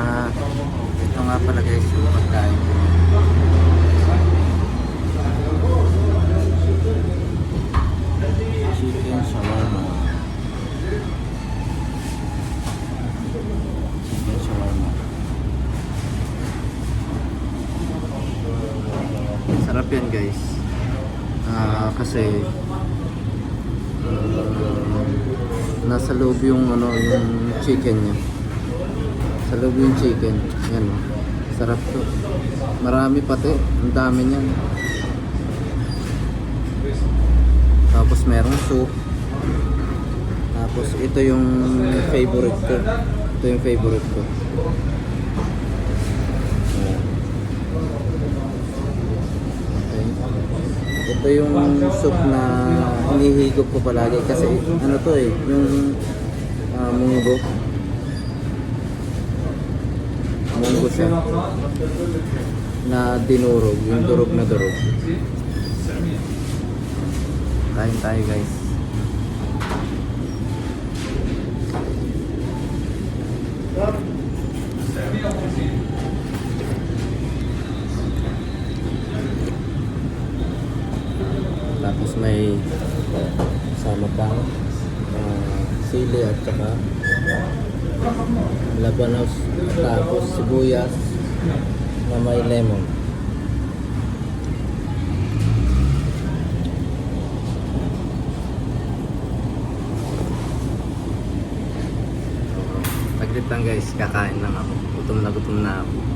Ito nga pala guys yung pagkain ko. Chicken shawarma. Chicken shawarma. Sarap yan guys. Kasi nasa loob yung yung chicken niya. Sa loob yung chicken. Yan. Sarap to. Marami pati. Ang dami niyan. Tapos merong soup. Tapos ito yung favorite ko. Ito yung favorite ko. Okay. Ito yung soup na hinihigop ko palagi kasi ano to yung munggo. Munggo siya na dinurog, yung durog na durog. Kain tayo guys. Tapos may sama pang sili at saka labanos, tapos sibuyas na may lemon. Saglit lang guys, kakain lang ako. Gutom na ako.